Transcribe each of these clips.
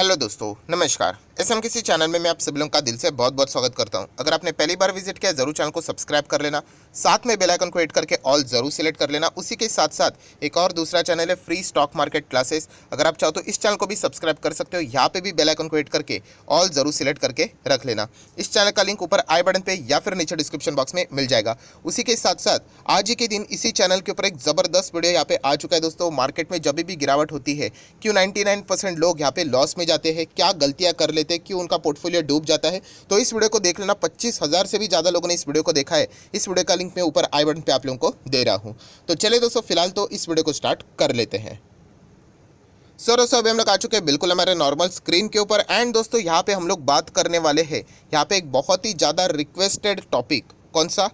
Hello दोस्तों, नमस्कार। SMKC channel में मैं आप सभी लोगों का दिल से बहुत बहुत स्वागत करता हूं। अगर आपने पहली बार विजिट किया जरूर चैनल को सब्सक्राइब कर लेना, साथ में बेल आइकन को हिट करके ऑल जरूर सिलेक्ट कर लेना। उसी के साथ साथ एक और दूसरा चैनल है फ्री स्टॉक मार्केट क्लासेस, अगर आप चाहो तो इस चैनल को भी सब्सक्राइब कर सकते हो। यहाँ पे भी बेल आइकन को हिट करके ऑल जरूर सिलेक्ट करके रख लेना। इस चैनल का लिंक ऊपर आई बटन पे या फिर नीचे डिस्क्रिप्शन बॉक्स में मिल जाएगा। उसी के साथ साथ आज ही के दिन इसी चैनल के ऊपर एक जबरदस्त वीडियो यहाँ पे आ चुका है दोस्तों। मार्केट में जब भी गिरावट होती है, क्यों 99% लोग यहाँ पे लॉस में जाते हैं, क्या गलतियां कर लेते हैं, क्यों उनका पोर्टफोलियो डूब जाता है, तो इस वीडियो को देख लेना। 25,000 से भी ज़्यादा लोगों ने इस वीडियो को देखा है। इस वीडियो का लिंक मैं ऊपर आई बटन पे आप लोगों को दे रहा हूँ। तो चलिए दोस्तों, फिलहाल तो इस वीडियो को स्टार्ट कर लेते हैं। सो दोस्तों, अभी हम लोग आ चुके हैं बिल्कुल हमारे नॉर्मल स्क्रीन के ऊपर। एंड दोस्तों, यहाँ पे हम लोग बात करने वाले हैं यहाँ पे एक बहुत ही ज़्यादा रिक्वेस्टेड टॉपिक। कौन सा?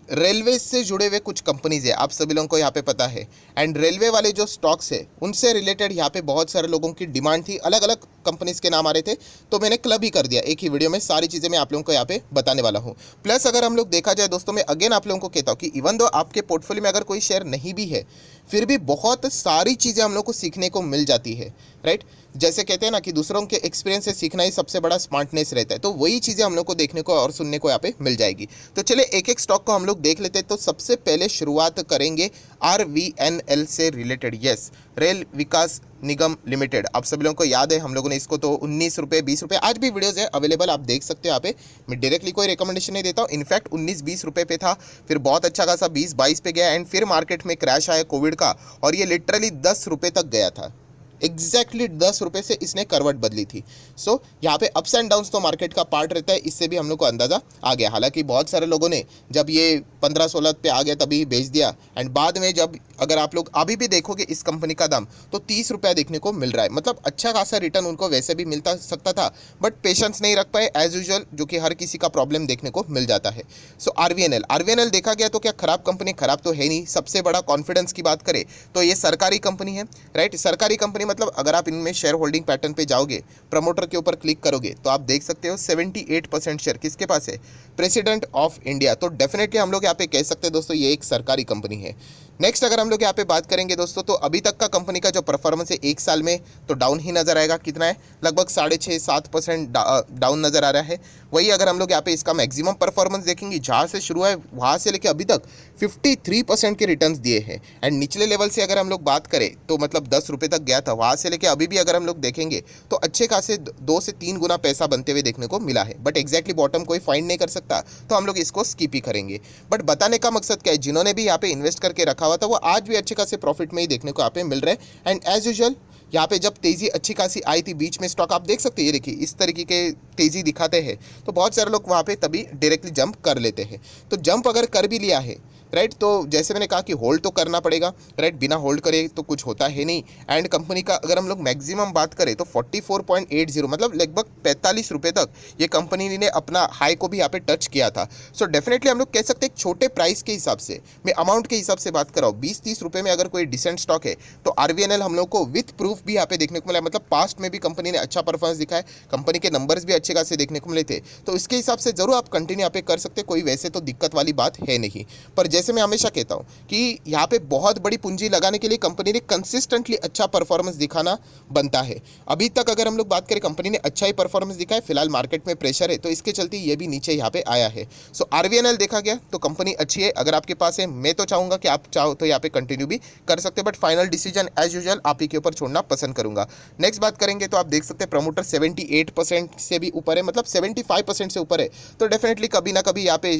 रेलवे से जुड़े हुए कुछ कंपनीज है, आप सभी लोगों को यहाँ पे पता है। एंड रेलवे वाले जो स्टॉक्स है उनसे रिलेटेड यहाँ पे बहुत सारे लोगों की डिमांड थी, अलग अलग कंपनीज के नाम आ रहे थे, तो मैंने क्लब ही कर दिया एक ही वीडियो में। सारी चीज़ें मैं आप लोगों को यहाँ पे बताने वाला हूँ। प्लस अगर हम लोग देखा जाए दोस्तों, मैं अगेन आप लोगों को कहता हूँ कि इवन दो आपके पोर्टफोलियो में अगर कोई शेयर नहीं भी है, फिर भी बहुत सारी चीज़ें हम लोग को सीखने को मिल जाती है, राइट। जैसे कहते हैं ना कि दूसरों के एक्सपीरियंस से सीखना ही सबसे बड़ा स्मार्टनेस रहता है, तो वही चीज़ें हम लोग को देखने को और सुनने को यहाँ पे मिल जाएगी। तो चलिए एक एक स्टॉक को हम लोग देख लेते हैं। तो सबसे पहले शुरुआत करेंगे RVNL से रिलेटेड। यस, रेल विकास निगम लिमिटेड। आप सभी लोगों को याद है, हम लोगों ने इसको तो 19 रुपये 20 रुपये, आज भी वीडियोज़ है अवेलेबल, आप देख सकते हो यहाँ पे। मैं डायरेक्टली कोई रिकमेंडेशन नहीं देता हूँ। इनफैक्ट 19-20 रुपये पे था, फिर बहुत अच्छा खासा 20-22 पे गया, एंड फिर मार्केट में क्रैश आया कोविड का, और ये लिटरली 10 रुपये तक गया था। एग्जैक्टली 10 रुपये से इसने करवट बदली थी। सो यहाँ पे अप्स एंड डाउन्स तो मार्केट का पार्ट रहता है, इससे भी हम लोग को अंदाज़ा आ गया। हालांकि बहुत सारे लोगों ने जब ये 15-16 पे आ गया तभी बेच दिया, एंड बाद में जब अगर आप लोग अभी भी देखोगे इस कंपनी का दाम, तो 30 रुपया देखने को मिल रहा है। मतलब अच्छा खासा रिटर्न उनको वैसे भी मिलता सकता था, बट पेशेंस नहीं रख पाए एज यूजुअल, जो कि हर किसी का प्रॉब्लम देखने को मिल जाता है। सो आरवीएनएल देखा गया तो क्या खराब कंपनी? खराब तो है नहीं। सबसे बड़ा कॉन्फिडेंस की बात करें तो ये सरकारी कंपनी है, राइट। सरकारी कंपनी मतलब अगर आप इनमें शेयर होल्डिंग पैटर्न पे जाओगे, प्रमोटर के ऊपर क्लिक करोगे, तो आप देख सकते हो 78% शेयर किसके पास है? President of India. तो डेफिनेटली हम लोग यहाँ पे कह सकते हैं दोस्तों, ये एक सरकारी कंपनी है। नेक्स्ट अगर हम लोग यहाँ पे बात करेंगे दोस्तों, तो अभी तक का कंपनी का जो परफॉर्मेंस है एक साल में तो डाउन ही नजर आएगा। कितना है? लगभग 6.5-7% डाउन नजर आ रहा है। वही अगर हम लोग यहाँ पे इसका मैक्सिमम परफॉर्मेंस देखेंगे, जहाँ से शुरू है वहाँ से लेकर अभी तक 53% के रिटर्न्स दिए हैं। एंड निचले लेवल से अगर हम लोग बात करें तो मतलब 10 रुपये तक गया था, वहाँ से लेकर अभी भी अगर हम लोग देखेंगे तो अच्छे खासे 2 से 3 गुना पैसा बनते हुए देखने को मिला है। बट एग्जैक्टली बॉटम कोई फाइंड नहीं कर सकता, तो हम लोग इसको स्किप ही करेंगे। बट बताने का मकसद क्या है, जिन्होंने भी यहाँ पे इन्वेस्ट करके रखा हुआ था वो आज भी अच्छे खासे प्रॉफिट में ही देखने को यहाँ पे मिल रहे हैं। एंड एज यूजुअल यहाँ पे जब तेज़ी अच्छी खासी आई थी बीच में, स्टॉक आप देख सकते हैं, ये देखिए इस तरीके के तेज़ी दिखाते हैं, तो बहुत सारे लोग वहाँ पे तभी डायरेक्टली जंप कर लेते हैं। तो जंप अगर कर भी लिया है, राइट, तो जैसे मैंने कहा कि होल्ड तो करना पड़ेगा, राइट। बिना होल्ड करे तो कुछ होता है नहीं। एंड कंपनी का अगर हम लोग मैक्सिमम बात करें तो 44.80 मतलब लगभग 45 रुपये तक ये कंपनी ने अपना हाई को भी यहाँ पे टच किया था। सो डेफिनेटली हम लोग कह सकते हैं छोटे प्राइस के हिसाब से, मैं अमाउंट के हिसाब से बात कर रहा हूँ, 20-30 रुपये में अगर कोई डिसेंट स्टॉक है तो आरवीएनएल हम लोग को विथ प्रूफ भी यहाँ पे देखने को मिला। मतलब पास्ट में भी कंपनी ने अच्छा परफॉर्मेंस दिखा है, कंपनी के नंबर्स भी अच्छे खासे देखने को मिले थे, तो इसके हिसाब से जरूर आप कंटिन्यू यहाँ पे कर सकते, कोई वैसे तो दिक्कत वाली बात है नहीं। पर जैसे मैं हमेशा कहता हूँ कि यहाँ पे बहुत बड़ी पूंजी लगाने के लिए कंपनी ने कंसिस्टेंटली अच्छा परफॉर्मेंस दिखाना बनता है। अभी तक अगर हम लोग बात करें, कंपनी ने अच्छा ही परफॉर्मेंस दिखा है। फिलहाल मार्केट में प्रेशर है तो इसके चलते ये भी नीचे यहाँ पे आया है। सो आरवीएनएल देखा गया तो कंपनी अच्छी है, अगर आपके पास है मैं तो चाहूंगा कि आप चाहो तो यहाँ पे कंटिन्यू भी कर सकते हैं, but final decision as usual आप ही के ऊपर छोड़ना पसंद करूंगा। नेक्स्ट बात करेंगे तो आप देख सकते हैं प्रमोटर 78% से भी ऊपर है, मतलब 75% से ऊपर है। तो डेफिनेटली कभी ना कभी यहाँ पे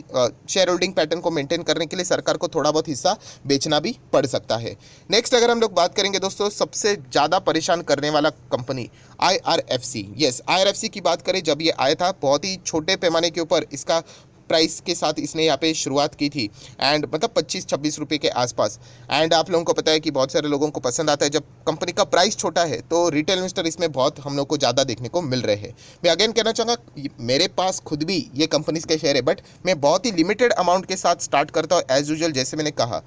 शेयर होल्डिंग पैटर्न को मेंटेन करने के लिए सरकार को थोड़ा बहुत हिस्सा बेचना भी पड़ सकता है। नेक्स्ट अगर हम लोग बात करेंगे दोस्तों, सबसे ज़्यादा परेशान करने वाला कंपनी IRFC। यस, IRFC की बात करें, जब ये आया था बहुत ही छोटे पैमाने के ऊपर इसका प्राइस के साथ इसने यहाँ पे शुरुआत की थी, एंड मतलब 25-26 रुपये के आसपास। एंड आप लोगों को पता है कि बहुत सारे लोगों को पसंद आता है जब कंपनी का प्राइस छोटा है, तो रिटेल इन्वेस्टर इसमें बहुत हम लोग को ज़्यादा देखने को मिल रहे हैं। मैं अगेन कहना चाहूँगा, मेरे पास खुद भी ये कंपनीज के शेयर है, बट मैं बहुत ही लिमिटेड अमाउंट के साथ स्टार्ट करता हूँ। एज यूजुअल जैसे मैंने कहा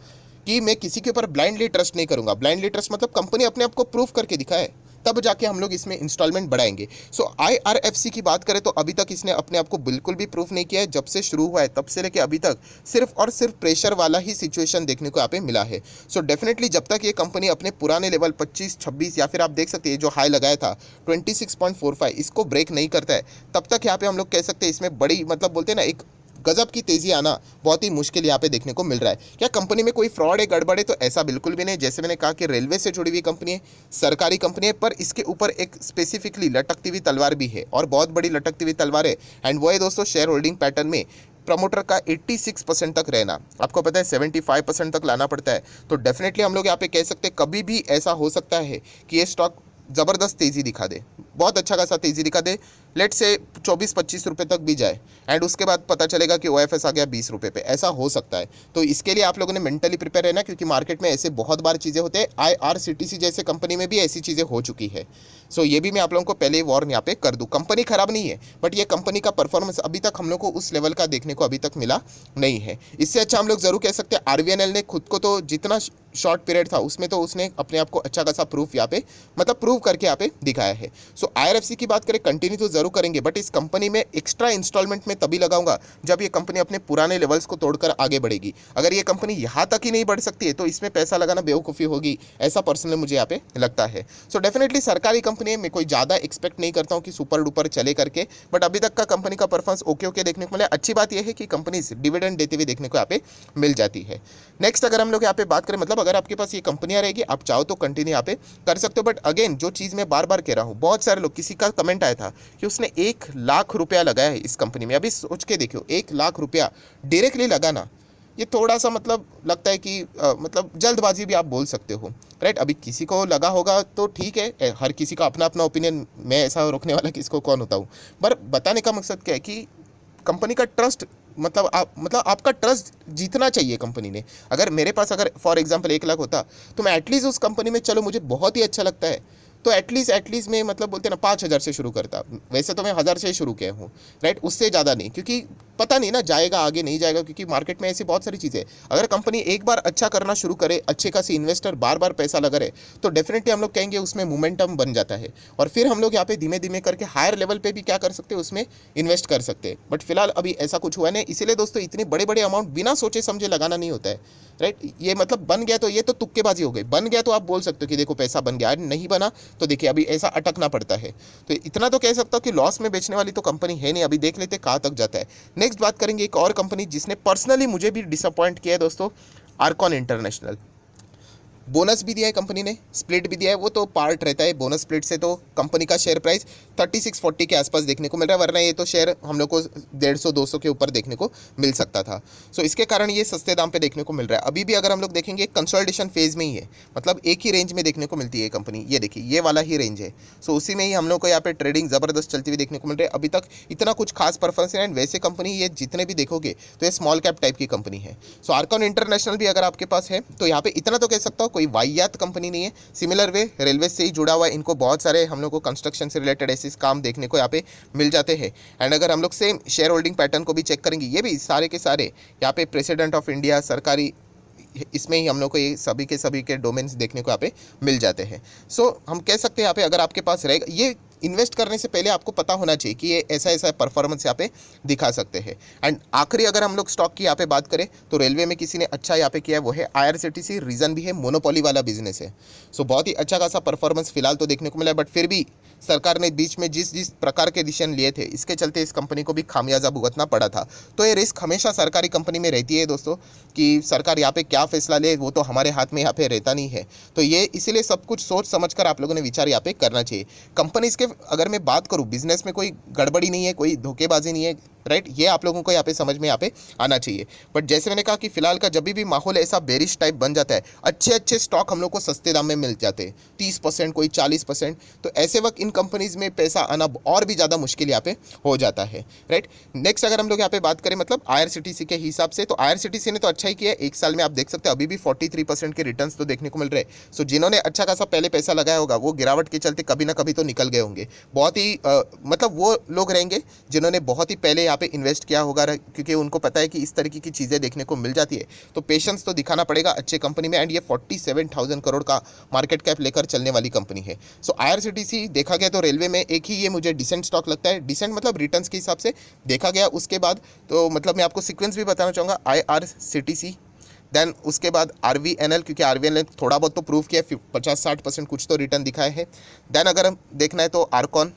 कि मैं किसी के ऊपर ब्लाइंडली ट्रस्ट नहीं करूंगा। ब्लाइंडली ट्रस्ट मतलब कंपनी अपने आप को प्रूव करके दिखाए, तब जाके हम लोग इसमें इंस्टॉलमेंट बढ़ाएंगे। सो IRFC की बात करें तो अभी तक इसने अपने आप को बिल्कुल भी प्रूफ नहीं किया है। जब से शुरू हुआ है तब से लेके अभी तक सिर्फ और सिर्फ प्रेशर वाला ही सिचुएशन देखने को यहाँ पे मिला है। सो डेफिनेटली जब तक ये कंपनी अपने पुराने लेवल 25-26 या फिर आप देख सकते हैं जो हाई लगाया था 26.45 इसको ब्रेक नहीं करता है, तब तक यहाँ पे हम लोग कह सकते हैं इसमें बड़ी मतलब बोलते हैं ना एक गजब की तेजी आना बहुत ही मुश्किल यहाँ पे देखने को मिल रहा है। क्या कंपनी में कोई फ्रॉड है, गड़बड़ है? तो ऐसा बिल्कुल भी नहीं। जैसे मैंने कहा कि रेलवे से जुड़ी हुई कंपनी है, सरकारी कंपनी है, पर इसके ऊपर एक स्पेसिफिकली लटकती हुई तलवार भी है और बहुत बड़ी लटकती हुई तलवार है। एंड वो है दोस्तों शेयर होल्डिंग पैटर्न में प्रमोटर का 86% तक रहना। आपको पता है 75% तक लाना पड़ता है। तो डेफिनेटली हम लोग यहाँ पे कह सकते हैं कभी भी ऐसा हो सकता है कि ये स्टॉक ज़बरदस्त तेज़ी दिखा दे, बहुत अच्छा खासा तेज़ी दिखा दे, लेट से 24-25 रुपये तक भी जाए एंड उसके बाद पता चलेगा कि OFS आ गया 20 रुपये पे, ऐसा हो सकता है। तो इसके लिए आप लोगों ने मेंटली प्रिपेयर रहना, क्योंकि मार्केट में ऐसे बहुत बार चीज़ें होते हैं। IRCTC जैसे कंपनी में भी ऐसी चीज़ें हो चुकी है। सो ये भी मैं आप लोगों को पहले ही वार्न यहाँ पे कर दूँ। कंपनी खराब नहीं है, बट ये कंपनी का परफॉर्मेंस अभी तक हम लोग को उस लेवल का देखने को अभी तक मिला नहीं है। इससे अच्छा हम लोग जरूर कह सकते हैं RVNL ने खुद को तो जितना शॉर्ट पीरियड था उसमें तो उसने अपने आप को अच्छा खासा प्रूफ यहाँ पे मतलब प्रूव करके यहाँ पे दिखाया है। सो IRFC की बात करें, कंटिन्यू तो जरूर करेंगे, बट इस कंपनी में एक्स्ट्रा इंस्टॉलमेंट में तभी लगाऊंगा जब ये कंपनी अपने पुराने लेवल्स को तोड़कर आगे बढ़ेगी। अगर ये कंपनी यहाँ तक ही नहीं बढ़ सकती है तो इसमें पैसा लगाना बेवकूफ़ी होगी, ऐसा पर्सनली मुझे यहाँ पे लगता है। सो डेफिनेटली सरकारी कंपनी है, मैं कोई ज़्यादा एक्सपेक्ट नहीं करता हूँ कि सुपर डुपर चले करके, बट अभी तक का कंपनी का परफॉर्मेंस ओके देखने को मिला। अच्छी बात यह है कि कंपनी डिविडेंड देते हुए देखने को यहाँ पे मिल जाती है। नेक्स्ट अगर हम लोग यहाँ पे बात करें, मतलब अगर आपके पास ये कंपनियां रहेगी आप चाहो तो कंटिन्यू यहाँ पे कर सकते हो। बट अगेन जो चीज़ मैं बार बार कह रहा हूँ, बहुत सारे लोग, किसी का कमेंट आया था कि उसने 1 लाख रुपया लगाया है इस कंपनी में। अभी सोच के देखियो 1 लाख रुपया डायरेक्टली लगाना, ये थोड़ा सा मतलब लगता है कि मतलब जल्दबाजी भी आप बोल सकते हो, राइट। अभी किसी को लगा होगा तो ठीक है, हर किसी का अपना अपना ओपिनियन, मैं ऐसा रोकने वाला किसको कौन होता हूँ। पर बताने का मकसद क्या है कि कंपनी का ट्रस्ट मतलब आपका ट्रस्ट जीतना चाहिए कंपनी ने। अगर मेरे पास अगर फॉर एग्जांपल 1 लाख होता तो मैं एटलीस्ट उस कंपनी में, चलो मुझे बहुत ही अच्छा लगता है तो एटलीस्ट मैं मतलब बोलते ना 5,000 से शुरू करता। वैसे तो मैं 1,000 से शुरू किया हूँ, राइट, उससे ज़्यादा नहीं, क्योंकि पता नहीं ना जाएगा आगे नहीं जाएगा, क्योंकि मार्केट में ऐसी बहुत सारी चीज़ें हैं। अगर कंपनी एक बार अच्छा करना शुरू करे, अच्छे खासी इन्वेस्टर बार बार पैसा लगा रहे, तो डेफिनेटली हम लोग कहेंगे उसमें मोमेंटम बन जाता है और फिर हम लोग यहाँ पे धीमे धीमे करके हायर लेवल पे भी क्या कर सकते हैं, उसमें इन्वेस्ट कर सकते हैं। बट फिलहाल अभी ऐसा कुछ हुआ नहीं, इसीलिए दोस्तों इतने बड़े बड़े अमाउंट बिना सोचे समझे लगाना नहीं होता है, राइट। ये मतलब बन गया तो ये तो तुक्केबाजी हो गई, बन गया तो आप बोल सकते हो कि देखो पैसा बन गया, नहीं बना तो देखिए अभी ऐसा अटकना पड़ता है। तो इतना तो कह सकता हूँ कि लॉस में बेचने वाली तो कंपनी है नहीं। अभी देख लेते कहाँ तक जाता है। नेक्स्ट बात करेंगे एक और कंपनी जिसने पर्सनली मुझे भी डिसअपॉइंट किया है दोस्तों, आर्कॉन इंटरनेशनल। बोनस भी दिया है कंपनी ने, स्प्लिट भी दिया है, वो तो पार्ट रहता है। बोनस स्प्लिट से तो कंपनी का शेयर प्राइस 36-40 के आसपास देखने को मिल रहा है, वरना ये तो शेयर हम लोग को 150-200 के ऊपर देखने को मिल सकता था। सो इसके कारण ये सस्ते दाम पे देखने को मिल रहा है। अभी भी अगर हम लोग देखेंगे कंसोलिडेशन फेज में ही है, मतलब एक ही रेंज में देखने को मिलती है कंपनी। ये देखिए ये वाला ही रेंज है। सो उसी में ही हम लोग को यहाँ पे ट्रेडिंग ज़बरदस्त चलती हुई देखने को मिल रही है। अभी तक इतना कुछ खास परफॉर्मेंस है। वैसे कंपनी ये जितने भी देखोगे तो ये स्मॉल कैप टाइप की कंपनी है। सो आर्कॉन इंटरनेशनल भी अगर आपके पास है तो यहाँ पे इतना तो कह सकता हूँ कोई वाहियात कंपनी नहीं है। सिमिलर वे रेलवे से ही जुड़ा हुआ है, इनको बहुत सारे हम लोग को कंस्ट्रक्शन से रिलेटेड ऐसे काम देखने को यहाँ पे मिल जाते हैं। एंड अगर हम लोग सेम शेयर होल्डिंग पैटर्न को भी चेक करेंगे, ये भी सारे के सारे यहाँ पे प्रेसिडेंट ऑफ इंडिया, सरकारी, इसमें ही हम लोग को ये सभी के डोमेन्स देखने को यहाँ पे मिल जाते हैं। सो हम कह सकते हैं यहाँ पे अगर आपके पास रहेगा, ये इन्वेस्ट करने से पहले आपको पता होना चाहिए कि ये ऐसा परफॉर्मेंस यहाँ पे दिखा सकते हैं। एंड आखिरी अगर हम लोग स्टॉक की यहाँ पे बात करें तो रेलवे में किसी ने अच्छा यहाँ पे किया है, वो है IRCTC। रीज़न भी है मोनोपोली वाला बिजनेस है। सो बहुत ही अच्छा खासा परफॉर्मेंस फिलहाल तो देखने को मिला है, बट फिर भी सरकार ने बीच में जिस प्रकार के डिसीजन लिए थे, इसके चलते इस कंपनी को भी खामियाजा भुगतना पड़ा था। तो ये रिस्क हमेशा सरकारी कंपनी में रहती है दोस्तों, कि सरकार यहाँ पे क्या फैसला ले वो तो हमारे हाथ में यहाँ पे रहता नहीं है। तो ये इसीलिए सब कुछ सोच समझ कर आप लोगों ने विचार यहाँ पे करना चाहिए। कंपनीज के अगर मैं बात करूँ, बिजनेस में कोई गड़बड़ी नहीं है, कोई धोखेबाजी नहीं है, राइट, ये आप लोगों को यहाँ पे समझ में यहाँ पे आना चाहिए। बट जैसे मैंने कहा कि फिलहाल का जब भी माहौल ऐसा बेरिश टाइप बन जाता है, अच्छे स्टॉक हम लोग को सस्ते दाम में मिल जाते हैं, 30%, कोई 40%। तो ऐसे वक्त इन कंपनीज में पैसा आना और भी ज़्यादा मुश्किल यहाँ पे हो जाता है, राइट। नेक्स्ट अगर हम लोग यहाँ पे बात करें मतलब IRCTC के हिसाब से, तो IRCTC ने तो अच्छा ही किया है। एक साल में आप देख सकते हैं अभी भी 43% के रिटर्न्स तो देखने को मिल रहे हैं। सो जिन्होंने अच्छा खासा पहले पैसा लगाया होगा वो गिरावट के चलते कभी ना कभी तो निकल गए होंगे। बहुत ही मतलब वो लोग रहेंगे जिन्होंने बहुत ही पहले यहाँ पे इन्वेस्ट किया होगा, क्योंकि उनको पता है कि इस तरीके की चीज़ें देखने को मिल जाती है। तो पेशेंस तो दिखाना पड़ेगा अच्छे कंपनी में, एंड ये 47,000 करोड़ का मार्केट कैप लेकर चलने वाली कंपनी है। सो IRCTC देखा गया तो रेलवे में एक ही ये मुझे डिसेंट स्टॉक लगता है, डिसेंट मतलब रिटर्न्स के हिसाब से देखा गया। उसके बाद तो मतलब मैं आपको सीक्वेंस भी बताना चाहूँगा, IRCTC, देन उसके बाद RVNL, क्योंकि RVNL ने थोड़ा बहुत तो प्रूव किया है, 50-60% कुछ तो रिटर्न दिखाए हैं। देन अगर हम देखना है तो आर्कॉन,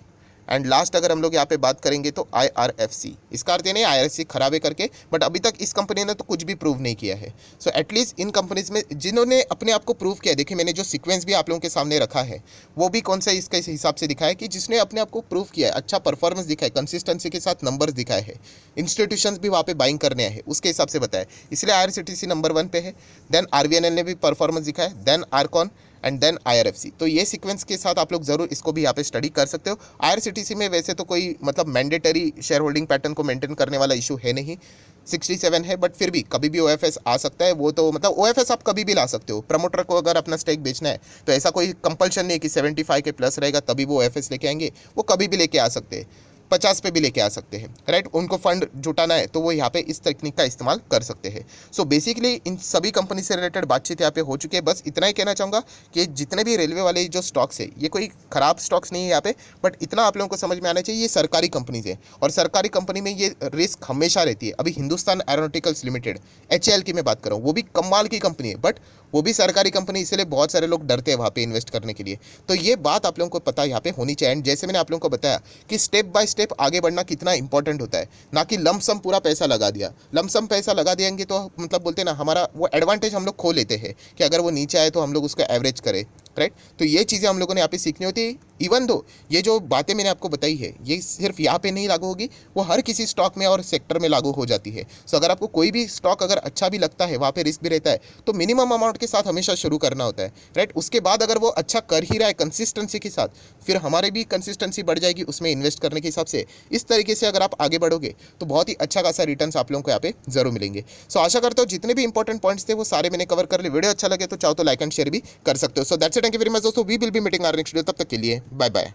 एंड लास्ट अगर हम लोग यहाँ पे बात करेंगे तो IRFC। इसका अर्थ ये नहीं IRFC खराब है करके, बट अभी तक इस कंपनी ने तो कुछ भी प्रूव नहीं किया है। सो एटलीस्ट इन कंपनीज में जिन्होंने अपने आप को प्रूव किया है, देखिए मैंने जो सीक्वेंस भी आप लोगों के सामने रखा है वो भी कौन सा इसके हिसाब से दिखाया है कि जिसने अपने आप को प्रूव किया है, अच्छा परफॉर्मेंस दिखाया है, कंसिस्टेंसी के साथ नंबर्स दिखाए हैं, इंस्टीट्यूशंस भी वहाँ पे बाइंग करने आए हैं, उसके हिसाब से बताया, इसलिए IRCTC नंबर 1 पे है। देन RVNL ने भी परफॉर्मेंस दिखाया है, then Arcon and then IRFC। तो ये सीक्वेंस के साथ आप लोग जरूर इसको भी यहाँ पे स्टडी कर सकते हो। IRCTC में वैसे तो कोई मतलब मैंडेटरी शेयर होल्डिंग पैटर्न को मेंटेन करने वाला इशू है नहीं, 67 है, बट फिर भी कभी भी OFS आ सकता है। वो तो मतलब OFS आप कभी भी ला सकते हो, प्रमोटर को अगर अपना स्टेक बेचना है तो ऐसा कोई कंपल्शन नहीं है कि 75 के प्लस रहेगा तभी वो OFS लेके आएंगे, वो कभी भी लेके आ सकते हैं, 50 पे भी लेके आ सकते हैं, राइट। उनको फंड जुटाना है तो वो यहाँ पे इस तकनीक का इस्तेमाल कर सकते हैं। सो बेसिकली इन सभी कंपनी से रिलेटेड बातचीत यहाँ पे हो चुकी है। बस इतना ही कहना चाहूँगा कि जितने भी रेलवे वाले जो स्टॉक्स है ये कोई खराब स्टॉक्स नहीं है यहाँ पे, बट इतना आप लोगों को समझ में आना चाहिए ये सरकारी कंपनीज है, और सरकारी कंपनी में ये रिस्क हमेशा रहती है। अभी हिंदुस्तान एरोनॉटिकल्स लिमिटेड HAL की मैं बात कर रहा हूँ, वो भी कमाल की कंपनी है, बट वो भी सरकारी कंपनी, इसलिए बहुत सारे लोग डरते हैं वहाँ पे इन्वेस्ट करने के लिए। तो ये बात आप लोगों को पता यहाँ पे होनी चाहिए। एंड जैसे मैंने आप लोगों को बताया कि स्टेप बाय स्टेप आगे बढ़ना कितना इंपॉर्टेंट होता है, ना कि लमसम पूरा पैसा लगा दिया। लमसम पैसा लगा देंगे तो मतलब बोलते हैं ना, हमारा वो एडवांटेज हम लोग खो लेते हैं कि अगर वो नीचे आए तो हम लोग उसका एवरेज करें, राइट। तो ये चीज़ें हम लोगों ने यहाँ पे सीखनी होती है। इवन दो ये जो बातें मैंने आपको बताई है ये सिर्फ यहाँ पे नहीं लागू होगी, वो हर किसी स्टॉक में और सेक्टर में लागू हो जाती है। सो अगर आपको कोई भी स्टॉक अगर अच्छा भी लगता है, वहाँ पे रिस्क भी रहता है, तो मिनिमम अमाउंट के साथ हमेशा शुरू करना होता है, राइट। उसके बाद अगर वो अच्छा कर ही रहा है कंसिस्टेंसी के साथ, फिर हमारी भी कंसिस्टेंसी बढ़ जाएगी उसमें इन्वेस्ट करने के हिसाब से। इस तरीके से अगर आप आगे बढ़ोगे तो बहुत ही अच्छा खासा रिटर्न्स आप लोगों को यहाँ पे जरूर मिलेंगे। सो आशा करता हूँ जितने भी इंपॉर्टेंट पॉइंट्स थे वो सारे मैंने कवर कर लिए। वीडियो अच्छा लगे तो चाहो तो लाइक एंड शेयर भी कर सकते हो। So that's it, thank you very much दोस्तों, we will be meeting our next video. तब तक के लिए बाय बाय।